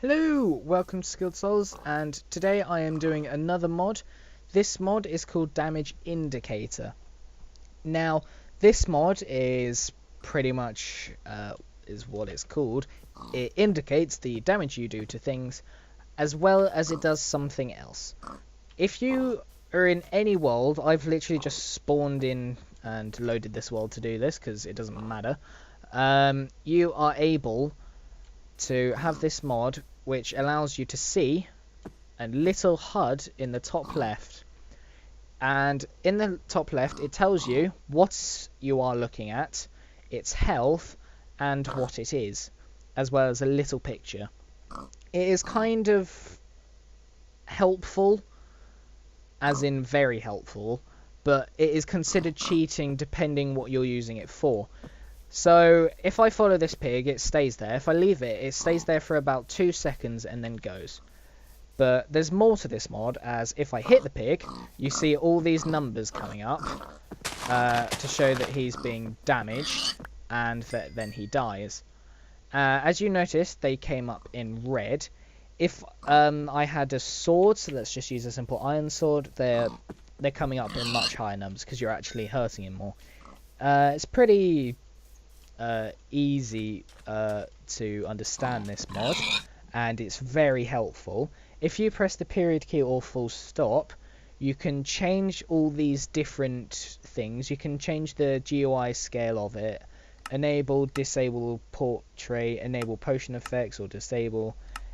Hello, welcome to SkilledSouls, and today I am doing another mod. This mod is called Damage Indicator. Now, this mod is pretty much is what it's called. It indicates the damage you do to things, as well as it does something else. If you are in any world, I've literally just spawned in and loaded this world to do this because it doesn't matter. You are able to have this mod which allows you to see a little HUD in the top left, and in the top left it tells you what you are looking at, its health, and what it is, as well as a little picture. It is kind of helpful, as in very helpful, but it is considered cheating depending what you're using it for. So, if I follow this pig, it stays there. If I leave it, it stays there for about 2 seconds and then goes. But there's more to this mod, as if I hit the pig, you see all these numbers coming up to show that he's being damaged and that then he dies. As you noticed, they came up in red. If I had a sword, so let's just use a simple iron sword, they're coming up in much higher numbers because you're actually hurting him more. It's pretty easy to understand this mod, and it's very helpful. If you press the period key or full stop, you can change all these different things. You can change the GUI scale of it, enable, disable portrait, enable potion effects, or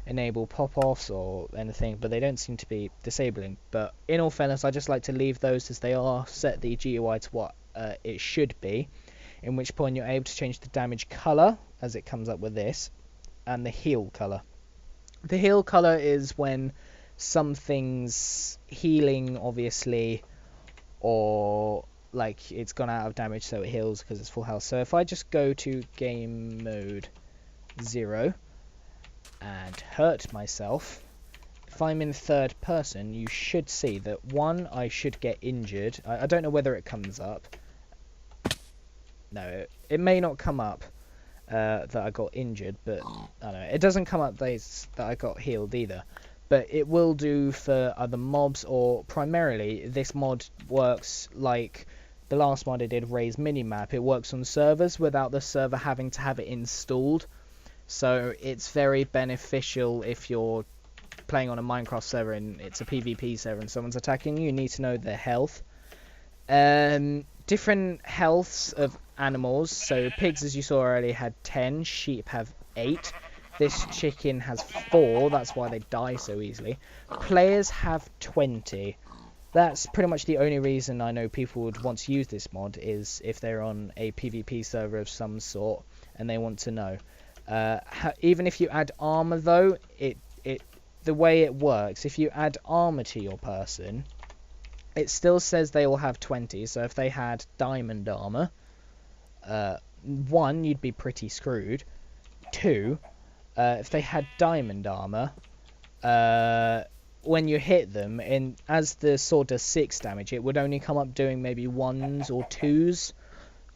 enable pop-offs or anything, but they don't seem to be disabling. But in all fairness, I just like to leave those as they are, set the GUI to what it should be, in which point you're able to change the damage colour, as it comes up with this, and the heal colour. The heal colour is when something's healing, obviously, or like it's gone out of damage so it heals because it's full health. So if I just go to game mode 0 and hurt myself, if I'm in third person, you should see that, one, I should get injured. I don't know whether it comes up. No, it may not come up that I got injured, but I don't know. It doesn't come up that I got healed either. But it will do for other mobs, or primarily this mod works like the last mod I did, Raise Minimap. It works on servers without the server having to have it installed. So it's very beneficial if you're playing on a Minecraft server and it's a PvP server and someone's attacking you. You need to know their health. Different healths of animals. So pigs, as you saw earlier, had 10. Sheep have 8. This chicken has 4. That's why they die so easily. Players have 20. That's pretty much the only reason I know people would want to use this mod, is if they're on a PvP server of some sort and they want to know. Even if you add armor, though, the way it works, if you add armor to your person, it still says they will have 20. So if they had diamond armor, 1, you'd be pretty screwed. 2, if they had diamond armor, when you hit them, and as the sword does 6 damage, it would only come up doing maybe 1s or 2s,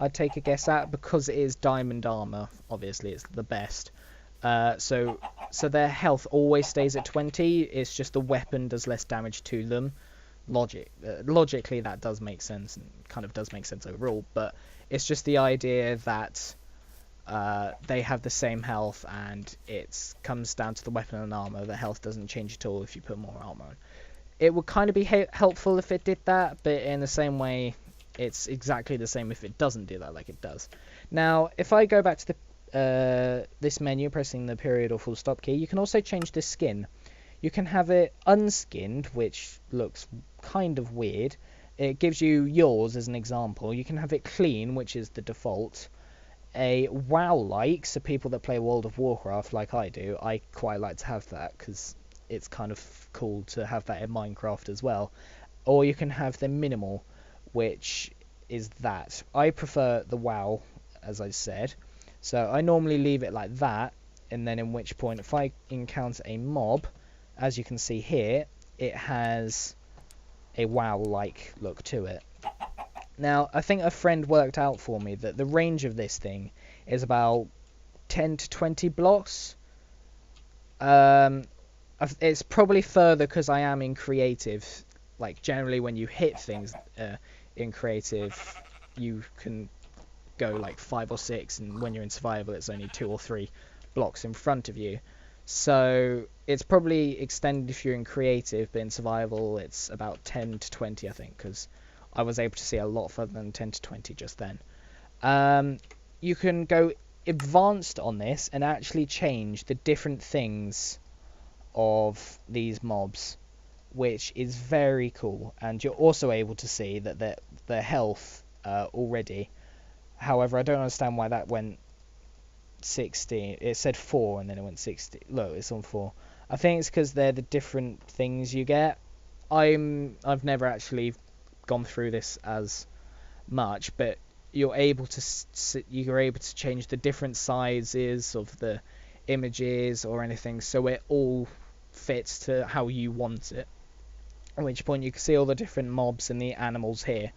I'd take a guess at, because it is diamond armor. Obviously, it's the best. So their health always stays at 20. It's just the weapon does less damage to them. Logically, that does make sense, and kind of does make sense overall. But it's just the idea that they have the same health, and it comes down to the weapon and armor. The health doesn't change at all if you put more armor on. It would kind of be helpful if it did that, but in the same way, it's exactly the same if it doesn't do that, like it does. Now, if I go back to this menu, pressing the period or full stop key, you can also change the skin. You can have it unskinned, which looks kind of weird. It gives you yours as an example. You can have it clean, which is the default. A WoW-like, so people that play World of Warcraft like I do, I quite like to have that because it's kind of cool to have that in Minecraft as well. Or you can have the minimal, which is that. I prefer the WoW, as I said. So I normally leave it like that, and then in which point, if I encounter a mob, as you can see here, it has a WoW-like look to it. Now, I think a friend worked out for me that the range of this thing is about 10 to 20 blocks. It's probably further because I am in creative. Like generally when you hit things in creative, you can go like 5 or 6, and when you're in survival it's only 2 or 3 blocks in front of you. So it's probably extended if you're in creative, but in survival it's about 10 to 20, I think, because I was able to see a lot further than 10 to 20 just then. You can go advanced on this and actually change the different things of these mobs, which is very cool. And you're also able to see that their health already. However, I don't understand why that went 60. It said 4 and then it went 60. Look, it's on 4. I think it's because they're the different things you get. I've never actually gone through this as much, but you're able to change the different sizes of the images or anything, so it all fits to how you want it. At which point you can see all the different mobs and the animals here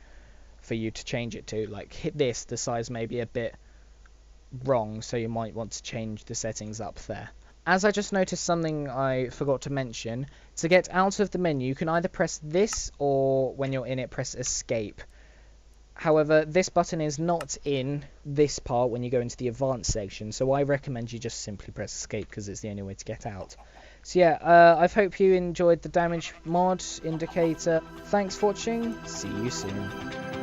for you to change it to. Like hit this, the size may be a bit wrong, so you might want to change the settings up there. As I just noticed something I forgot to mention, to get out of the menu you can either press this, or when you're in it press escape. However, this button is not in this part when you go into the advanced section, so I recommend you just simply press escape because it's the only way to get out. So yeah, I hope you enjoyed the damage mod indicator. Thanks for watching, see you soon.